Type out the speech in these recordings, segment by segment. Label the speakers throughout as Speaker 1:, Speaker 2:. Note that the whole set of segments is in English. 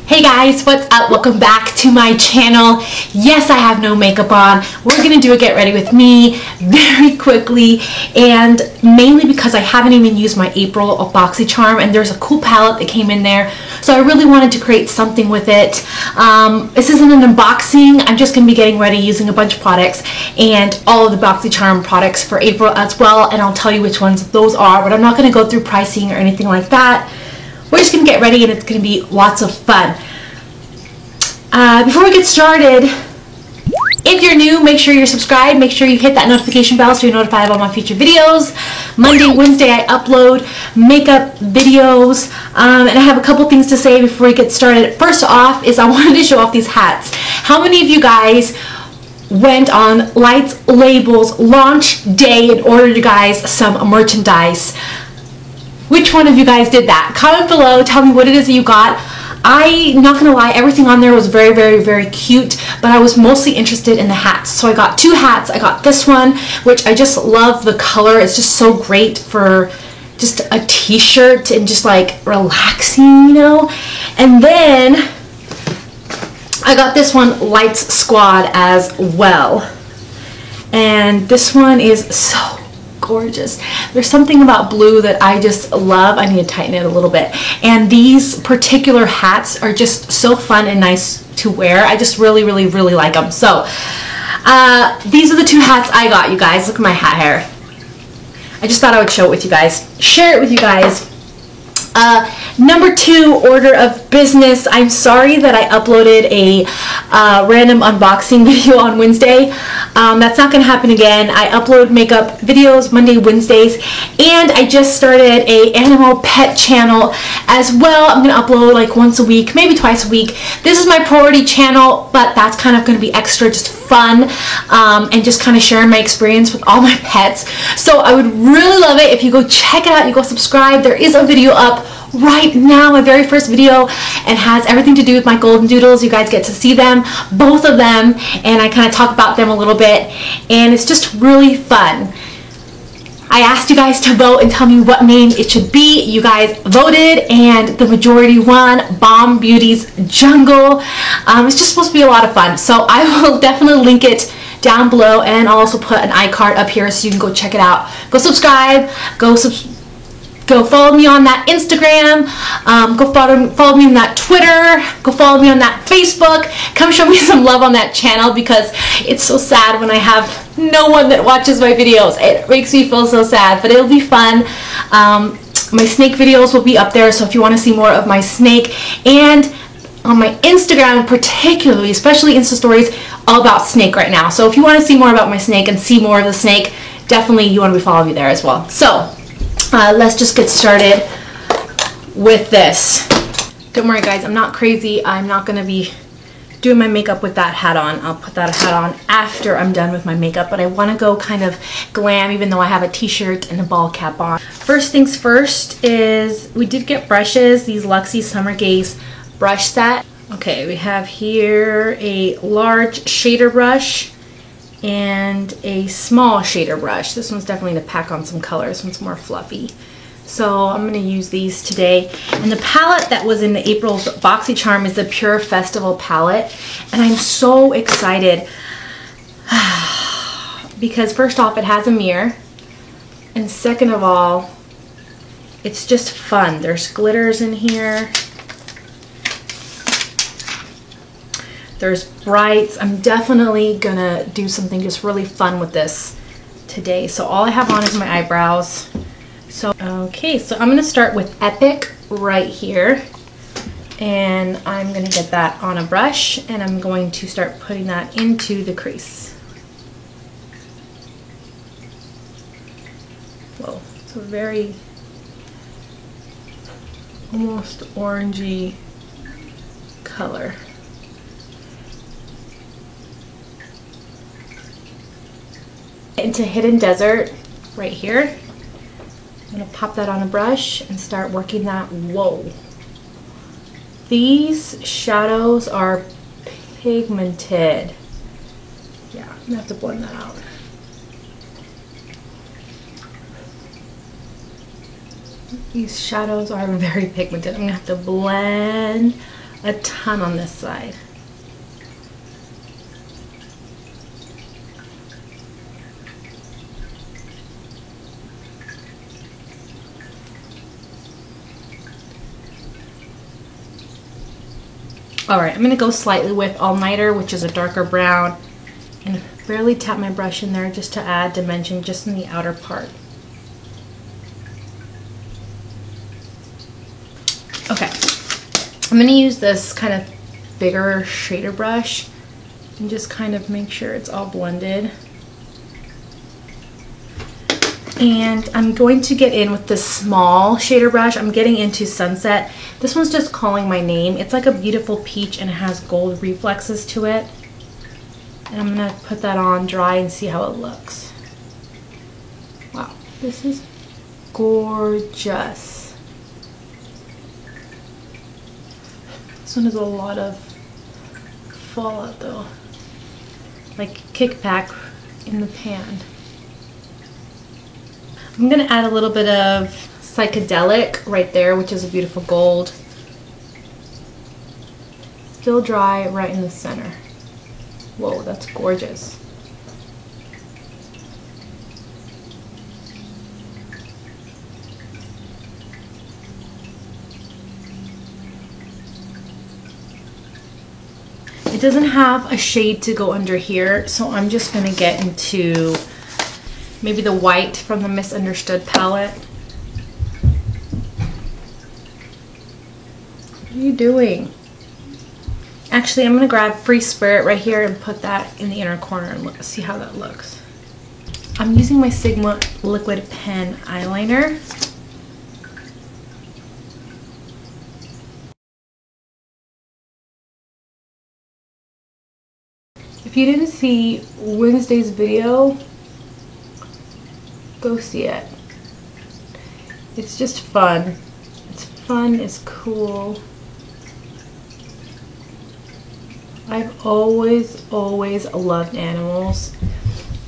Speaker 1: Hey guys, what's up? Welcome back to my channel. Yes, I have no makeup on. We're gonna do a get ready with me very quickly, and mainly because I haven't even used my April BoxyCharm, and there's a cool palette that came in there, so I really wanted to create something with it. This isn't an unboxing. I'm just gonna be getting ready using a bunch of products and all of the BoxyCharm products for April as well, and I'll tell you which ones those are, but I'm not gonna go through pricing or anything like that. We're just going to get ready and it's going to be lots of fun. Before we get started, if you're new, make sure you're subscribed. Make sure you hit that notification bell so you're notified of all my future videos. Monday, Wednesday, I upload makeup videos. And I have a couple things to say before we get started. First off is I wanted to show off these hats. How many of you guys went on Lights Labels launch day and ordered you guys some merchandise? Which one of you guys did that? Comment below, tell me what it is that you got. I'm not gonna lie, everything on there was very, very, very cute, but I was mostly interested in the hats. So I got two hats. I got this one, which I just love the color. It's just so great for just a t-shirt and just like relaxing, you know? And then I got this one, Lights Squad, as well. And this one is so gorgeous. There's something about blue that I just love. I need to tighten it a little bit. And these particular hats are just so fun and nice to wear. I just really, really, really like them. So these are the two hats I got, you guys. Look at my hat hair. I just thought I would show it with you guys. Share it with you guys. Number two order of business. I'm sorry that I uploaded a random unboxing video on Wednesday. That's not going to happen again. I upload makeup videos Monday, Wednesdays, and I just started a animal pet channel as well. I'm going to upload like once a week, maybe twice a week. This is my priority channel, but that's kind of going to be extra, just fun, and just kind of sharing my experience with all my pets. So I would really love it if you go check it out, you go subscribe. There is a video up right now, my very first video, and has everything to do with my golden doodles. You guys get to see them, both of them, and I kind of talk about them a little bit, and it's just really fun. I asked you guys to vote and tell me what name it should be. You guys voted, and the majority won, Bomb Beauty's Jungle. It's just supposed to be a lot of fun, so I will definitely link it down below, and I'll also put an iCard up here so you can go check it out. Go subscribe, go follow me on that Instagram, go follow me on that Twitter, go follow me on that Facebook. Come show me some love on that channel because it's so sad when I have no one that watches my videos. It makes me feel so sad, but it'll be fun. My snake videos will be up there, so if you want to see more of my snake, and on my Instagram particularly, especially Insta stories, all about snake right now. So if you want to see more about my snake and see more of the snake, definitely you want to be following me there as well. So let's just get started with this. Don't worry guys, I'm not crazy. I'm not going to be doing my makeup with that hat on. I'll put that hat on after I'm done with my makeup, but I want to go kind of glam even though I have a t-shirt and a ball cap on. First things first is we did get brushes, these Luxie Summer Gaze brush set. Okay, we have here a large shader brush and a small shader brush. This one's definitely to pack on some color. This one's more fluffy. So I'm going to use these today. And the palette that was in April's BoxyCharm is the Pure Festival palette. And I'm so excited because first off, it has a mirror. And second of all, it's just fun. There's glitters in here. There's brights. I'm definitely gonna do something just really fun with this today. So all I have on is my eyebrows. So, okay, so I'm gonna start with Epic right here. And I'm gonna get that on a brush and I'm going to start putting that into the crease. Whoa, it's a very almost orangey color. Into Hidden Desert right here. I'm going to pop that on a brush and start working that. Whoa. These shadows are pigmented. Yeah, I'm going to have to blend that out. These shadows are very pigmented. I'm going to have to blend a ton on this side. Alright, I'm going to go slightly with All Nighter, which is a darker brown, and barely tap my brush in there just to add dimension just in the outer part. Okay, I'm going to use this kind of bigger shader brush and just kind of make sure it's all blended. And I'm going to get in with this small shader brush. I'm getting into Sunset. This one's just calling my name. It's like a beautiful peach and it has gold reflexes to it. And I'm gonna put that on dry and see how it looks. Wow, this is gorgeous. This one has a lot of fallout though. Like kickback in the pan. I'm going to add a little bit of Psychedelic right there, which is a beautiful gold. Still dry right in the center. Whoa, that's gorgeous. It doesn't have a shade to go under here, so I'm just going to get into maybe the white from the Misunderstood palette. What are you doing? Actually, I'm going to grab Free Spirit right here and put that in the inner corner and look, see how that looks. I'm using my Sigma liquid pen eyeliner. If you didn't see Wednesday's video, go see it. It's just fun. It's fun, it's cool. I've always loved animals,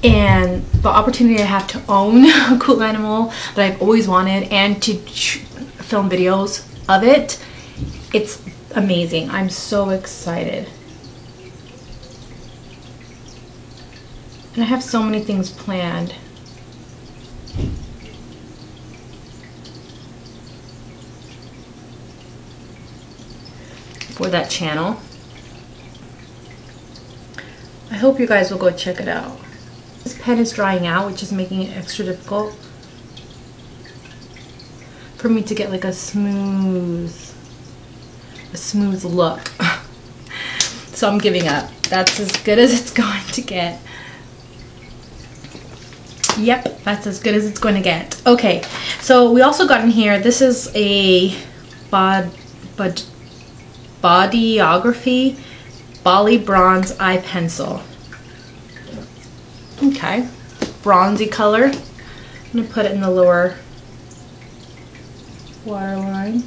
Speaker 1: and the opportunity I have to own a cool animal that I've always wanted and to film videos of it, it's amazing. I'm so excited. And I have so many things planned. For that channel. I hope you guys will go check it out. This pen is drying out, which is making it extra difficult for me to get like a smooth look. So I'm giving up. That's as good as it's going to get. Yep, that's as good as it's going to get. Okay, so we also got in here, this is a Bodyography Bali Bronze Eye Pencil. Okay, bronzy color. I'm going to put it in the lower waterline.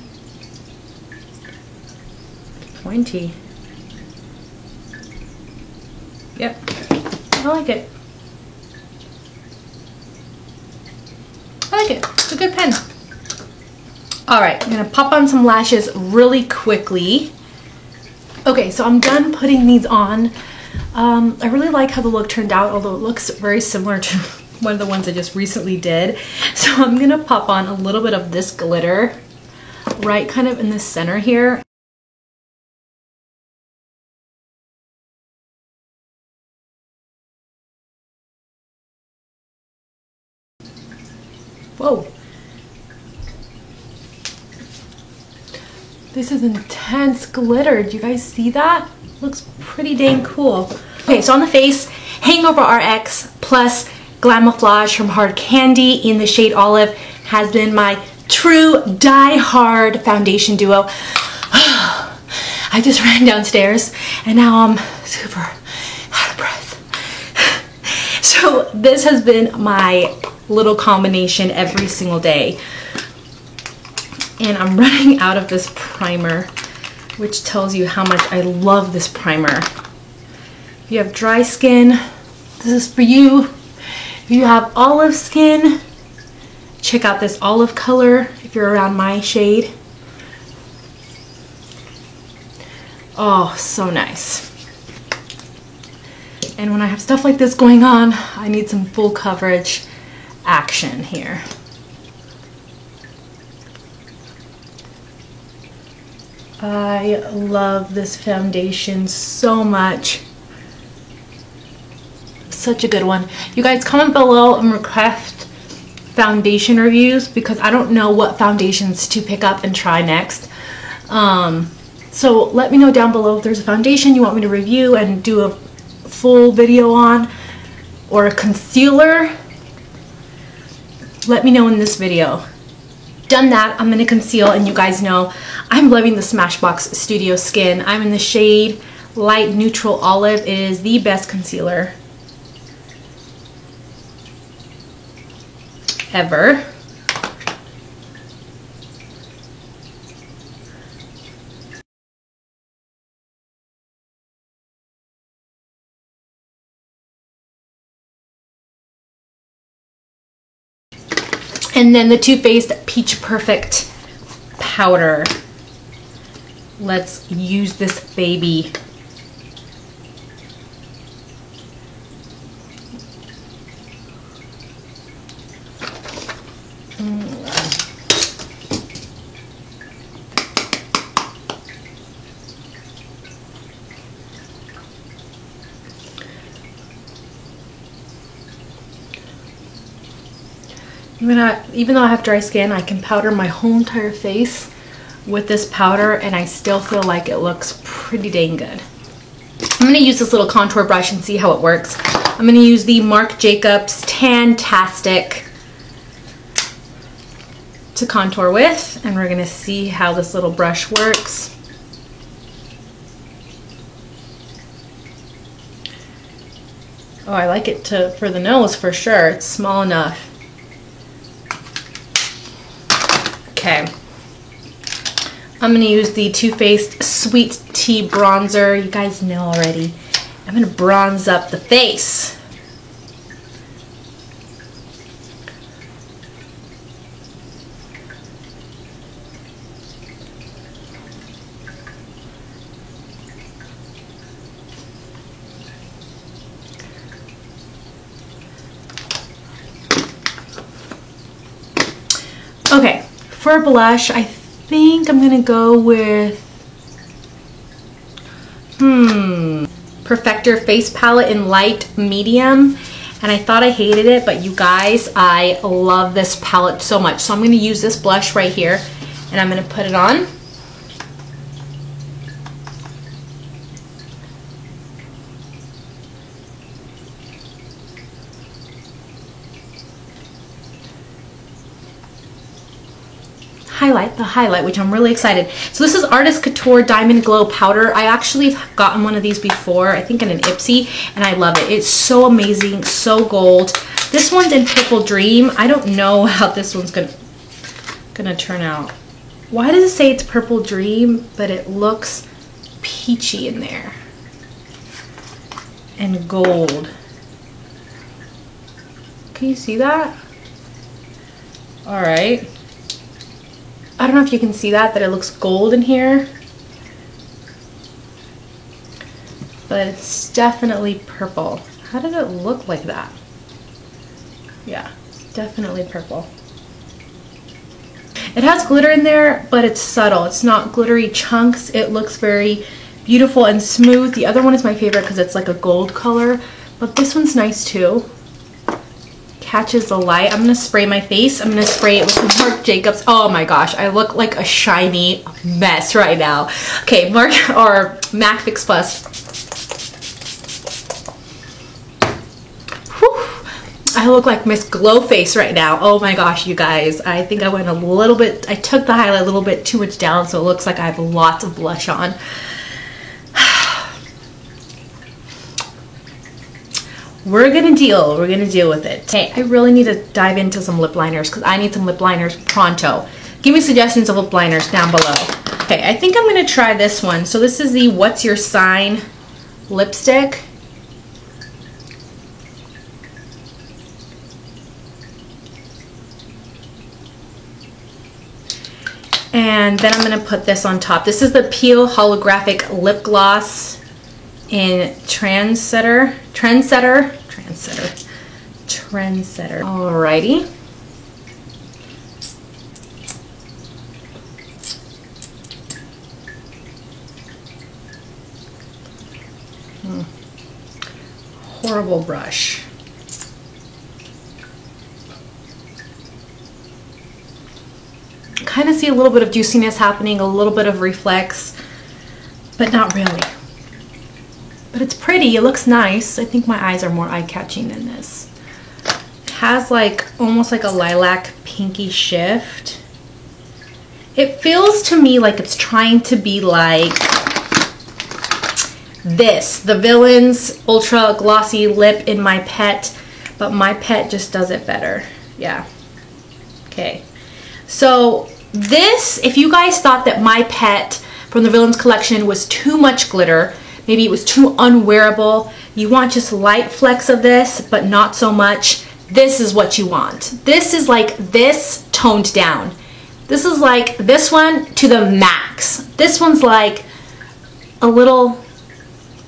Speaker 1: Pointy. Yep, I like it. I like it. It's a good pen. Alright, I'm going to pop on some lashes really quickly. Okay, so I'm done putting these on. I really like how the look turned out, although it looks very similar to one of the ones I just recently did. So I'm going to pop on a little bit of this glitter right kind of in the center here. Whoa. This is intense glitter. Do you guys see that? Looks pretty dang cool. Okay, so on the face, Hangover RX plus Glamouflage from Hard Candy in the shade Olive has been my true die-hard foundation duo. I just ran downstairs and now I'm super out of breath. So this has been my little combination every single day. And I'm running out of this primer, which tells you how much I love this primer. If you have dry skin, this is for you. If you have olive skin, check out this olive color if you're around my shade. Oh, so nice. And when I have stuff like this going on, I need some full coverage action here. I love this foundation so much. Such a good one. You guys comment below and request foundation reviews because I don't know what foundations to pick up and try next. So let me know down below if there's a foundation you want me to review and do a full video on, or a concealer. Let me know in this video. Done that, I'm gonna conceal, and you guys know I'm loving the Smashbox Studio Skin. I'm in the shade Light Neutral Olive. It is the best concealer ever. And then the Too Faced Peach Perfect powder. Let's use this baby. Even though I have dry skin, I can powder my whole entire face with this powder and I still feel like it looks pretty dang good. I'm going to use this little contour brush and see how it works. I'm going to use the Marc Jacobs Tan-tastic to contour with, and we're going to see how this little brush works. Oh, I like it for the nose for sure. It's small enough. Okay, I'm going to use the Too Faced Sweet Tea Bronzer. You guys know already. I'm going to bronze up the face. Okay. For blush, I think I'm gonna go with Perfector Face Palette in light medium, and I thought I hated it, but you guys, I love this palette so much. So I'm gonna use this blush right here and I'm gonna put it on. Highlight the highlight, which I'm really excited. So this is Artist Couture Diamond Glow Powder. I actually have gotten one of these before, I think in an Ipsy, and I love it. It's so amazing, so gold. This one's in Purple Dream. I don't know how this one's gonna turn out. Why does it say it's Purple Dream, but it looks peachy in there and gold? Can you see that? All right. I don't know if you can see that it looks gold in here, but it's definitely purple. How did it look like that? Yeah, it's definitely purple. It has glitter in there, but it's subtle. It's not glittery chunks. It looks very beautiful and smooth. The other one is my favorite because it's like a gold color, but this one's nice too. Catches the light. I'm gonna spray my face. I'm gonna spray it with Marc Jacobs. Oh my gosh, I look like a shiny mess right now. Okay, MAC Fix Plus. Whew. I look like Miss Glowface right now. Oh my gosh, you guys. I think I went a little bit, I took the highlight a little bit too much down, so it looks like I have lots of blush on. We're gonna deal with it. Hey, I really need to dive into some lip liners because I need some lip liners pronto. Give me suggestions of lip liners down below. Okay, I think I'm gonna try this one. So this is the What's Your Sign lipstick. And then I'm going to put this on top. This is the Peel Holographic Lip Gloss in Trendsetter. Alrighty. Horrible brush. Kind of see a little bit of juiciness happening, a little bit of reflex, but not really. But it's pretty, it looks nice. I think my eyes are more eye-catching than this. It has like almost like a lilac pinky shift. It feels to me like it's trying to be like this, the Villains Ultra Glossy Lip in My Pet, but My Pet just does it better. Yeah. Okay. So this, if you guys thought that My Pet from the Villains collection was too much glitter, maybe it was too unwearable, you want just light flecks of this, but not so much, this is what you want. This is like this toned down. This is like this one to the max. This one's like a little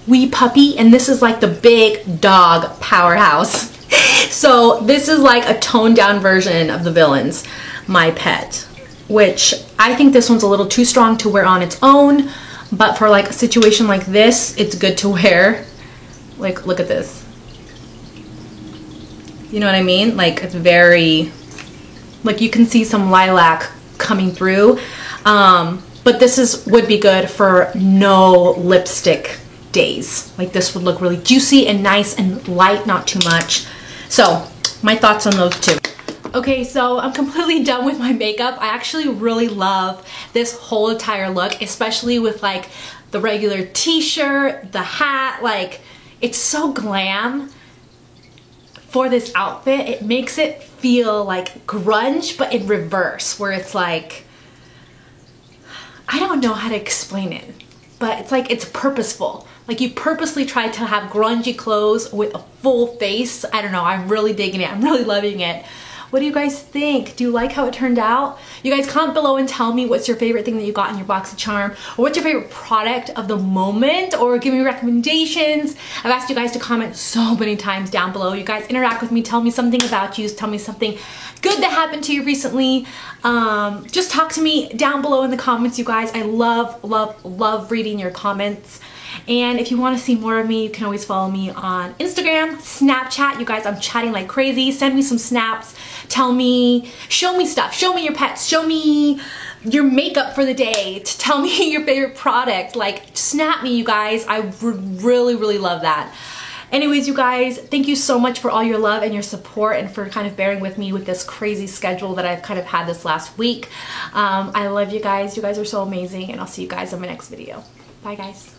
Speaker 1: wee puppy, and this is like the big dog powerhouse. So this is like a toned down version of the Villains My Pet, which I think this one's a little too strong to wear on its own, but for like a situation like this, it's good to wear. Like, look at this. You know what I mean? Like, it's very, like, you can see some lilac coming through, but this would be good for no lipstick days. Like, this would look really juicy and nice and light, not too much. So my thoughts on those two. Okay, so I'm completely done with my makeup. I actually really love this whole entire look, especially with like the regular t-shirt, the hat. Like, it's so glam for this outfit. It makes it feel like grunge, but in reverse, where it's like, I don't know how to explain it, but it's like it's purposeful. Like, you purposely tried to have grungy clothes with a full face. I don't know, I'm really digging it. I'm really loving it. What do you guys think? Do you like how it turned out? You guys comment below and tell me what's your favorite thing that you got in your box of charm, or what's your favorite product of the moment, or give me recommendations. I've asked you guys to comment so many times down below. You guys interact with me, tell me something about you, tell me something good that happened to you recently. Just talk to me down below in the comments, you guys. I love reading your comments. And if you want to see more of me, you can always follow me on Instagram, Snapchat. You guys, I'm chatting like crazy. Send me some snaps. Tell me, show me stuff. Show me your pets. Show me your makeup for the day. Tell me your favorite product. Like, snap me, you guys. I really love that. Anyways, you guys, thank you so much for all your love and your support, and for kind of bearing with me with this crazy schedule that I've kind of had this last week. I love you guys. You guys are so amazing, and I'll see you guys in my next video. Bye, guys.